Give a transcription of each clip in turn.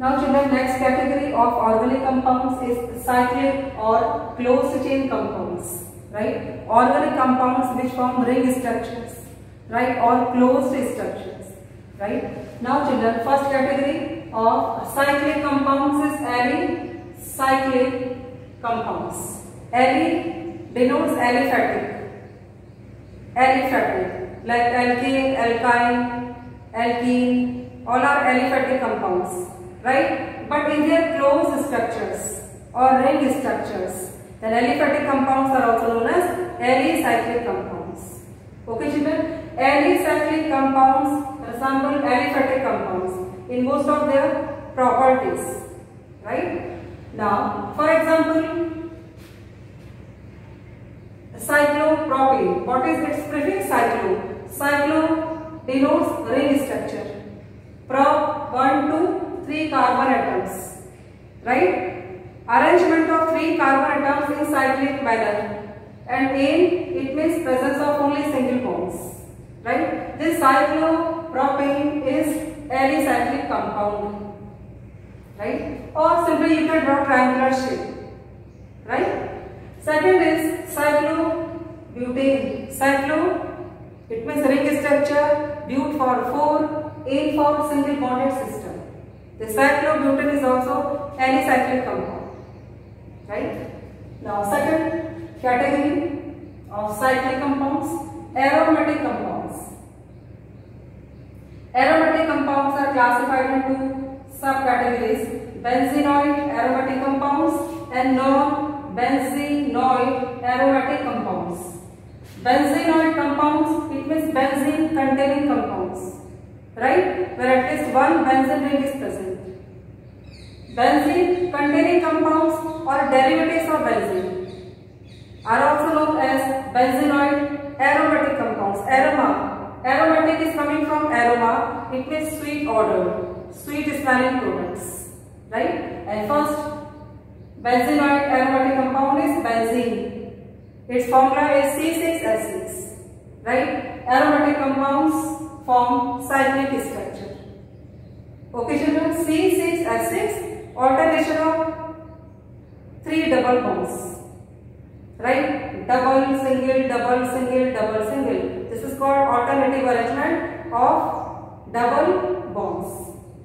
Now children, next category of organic compounds is cyclic or closed chain compounds, right? Organic compounds which form ring structures, right, or closed structures, right? Now children, first category of cyclic compounds is alicyclic compounds. Ali denotes aliphatic, like alkane, alkyne, alkene, all are aliphatic compounds, right? But in their closed structures or ring structures, then aliphatic compounds are also known as alicyclic compounds. Okay children, alicyclic compounds resemble aliphatic compounds in most of their properties, right? Now, for example, cyclopropane. What is its prefix? Cyclo. Cyclo denotes ring structure. Prop 1, 2, 3 carbon atoms. Right? Arrangement of 3 carbon atoms in cyclic manner. And ane, it means presence of only single bonds. Right? This cyclopropane is alicyclic compound. Right? Or simply you can draw triangular shape. Right? Second is cyclobutane. Cyclo, it means ring structure, but for 4, ane for single bonded system. The cyclobutane is also alicyclic compound. Right? Now, second category of cyclic compounds, aromatic compounds. Aromatic compounds are classified into subcategories: benzenoid aromatic compounds and non-benzenoid aromatic compounds. Benzenoid compounds, it means benzene containing compounds, right? Where at least one benzene ring is present. Benzene containing compounds or derivatives of benzene are also known as benzenoid aromatic compounds. Aromatic is coming from aroma, it means sweet odor, sweet smelling products, right? And first benzenoid aromatic compound is benzene. Its formula is C6H6, right? Aromatic compounds form cyclic structure. Okay children, C6H6, alternation of 3 double bonds, right? Double, single, double, single, double, single. This is called alternative arrangement of double bonds,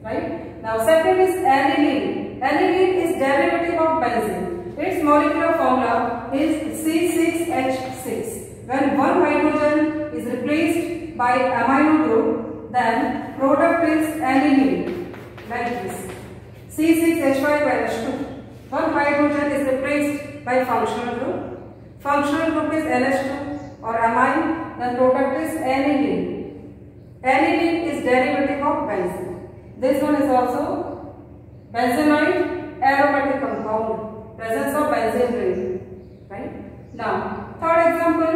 right? Now second is aniline. Aniline is derivative of benzene. Its molecular formula is C6H6. When one hydrogen is replaced by amino group, then product is aniline, like this. C6H5NH2. One hydrogen is replaced by functional group. Functional group is NH2 or amine, then product is aniline. Aniline is derivative of benzene. This one is also benzenoid aromatic compound, presence of benzene ring, right? Now, third example,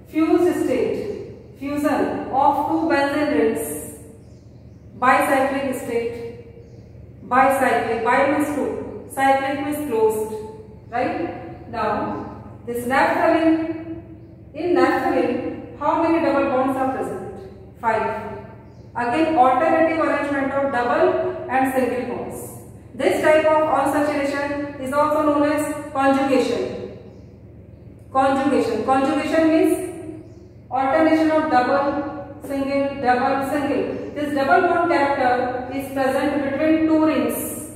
fused state, fusion of 2 benzene rings, bicyclic state, bicyclic, bi means 2, cyclic means closed, right? Now, this naphthalene, in naphthalene, how many double bonds are present? 5. Again, alternative arrangement of double and single bonds. This type of unsaturation is also known as conjugation. Conjugation means alternation of double, single, double, single. This double bond character is present between 2 rings,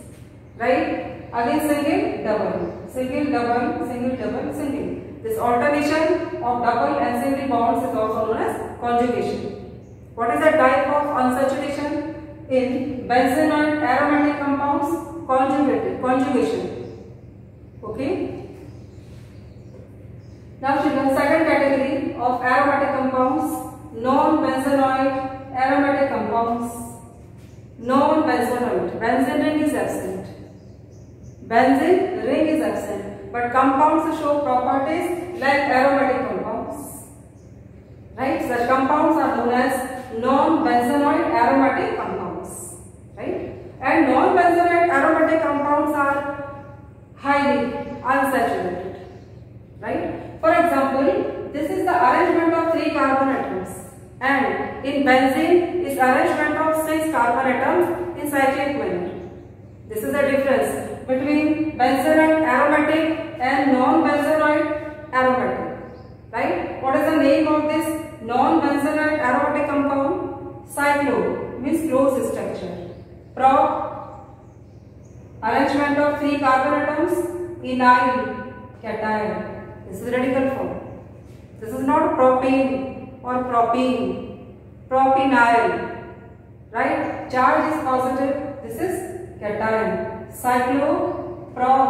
right? Again, single, double, single, double, single, double, single. This alternation of double and single bonds is also known as conjugation. What is the type of unsaturation? In benzenoid aromatic compounds, conjugation. Okay. Now children, second category of aromatic compounds, non-benzenoid aromatic compounds. Non-benzenoid, benzene ring is absent. Benzene ring is absent, but compounds show properties like aromatic compounds. Right? Such compounds are known as non-benzenoid aromatic compounds, right? And non-benzenoid aromatic compounds are highly unsaturated, right? For example, this is the arrangement of 3 carbon atoms, and in benzene is arrangement of 6 carbon atoms in cyclic manner. This is the difference between benzenoid aromatic and non-benzenoid aromatic. Right? What is the name of this non-benzenoid aromatic compound? Cyclo means closed structure. Prop, arrangement of 3 carbon atoms. Enil, cation. This is radical form. This is not propane or propene. Propenyl. Right? Charge is positive. This is cation. Cyclo, prop,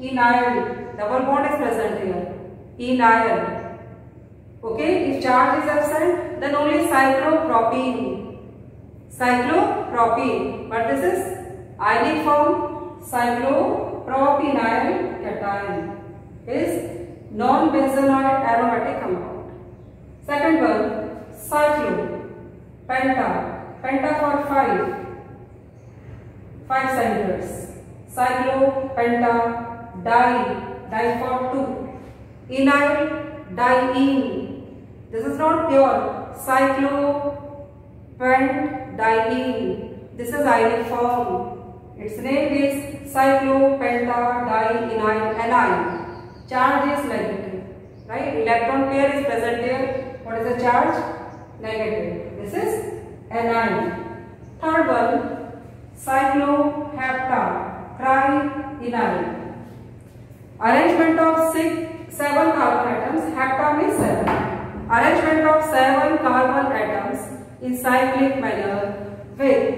enyl. Double bond is present here. Enyl. Okay? If charge is absent, then only cyclopropene. Cyclopropene. But this is ionic form. Cyclopropenyl cation is non-benzenoid aromatic compound. Second one, cyclo, penta, penta for 5 centers. Cyclo, penta, di for 2. Enyl, diene. This is not pure. Cyclo, pent, diene. This is ionic form. Its name is cyclopentadienyl anion. Charge is negative, right? Electron pair is present here. What is the charge? Negative. This is anion. Third one, cyclohepta, trienine. Arrangement of 7 carbon atoms. Hepta means 7. Arrangement of 7 carbon atoms in cyclic manner with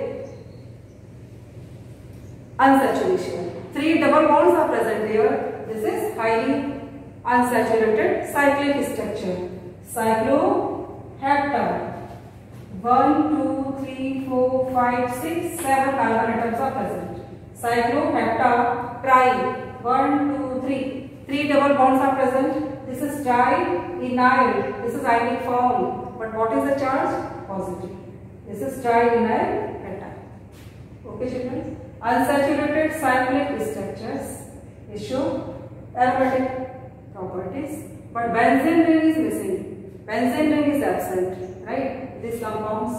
unsaturation. 3 double bonds are present here. This is highly unsaturated cyclic structure. Cyclohepta. 1, 2, 3, 4, 5, 6, 7 carbon atoms are present. Cyclohepta tri. 1, 2, 3. 3 double bonds are present. This is triennyl. This is ionic form. But what is the charge? Positive. This is triennyl cation. Okay, children. Unsaturated cyclic structures show aromatic properties, but benzene ring is missing. Benzene ring is absent, right? These compounds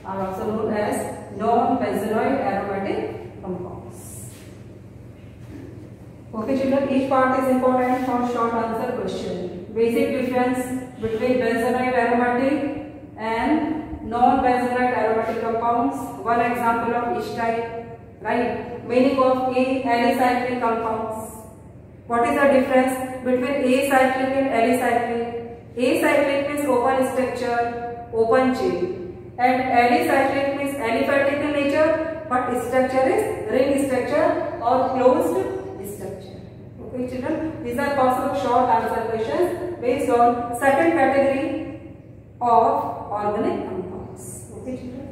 are also known as non-benzenoid aromatic compounds. Okay, children, each part is important for short answer question. Basic difference between benzenoid aromatic and non-benzenoid aromatic compounds. One example of each type. Right? Meaning of alicyclic compounds. What is the difference between acyclic and alicyclic? Acyclic means open structure, open chain, and alicyclic means aliphatic in nature, but structure is ring structure or closed structure. Okay, children, these are possible short answer questions based on second category of organic compounds. Okay, children.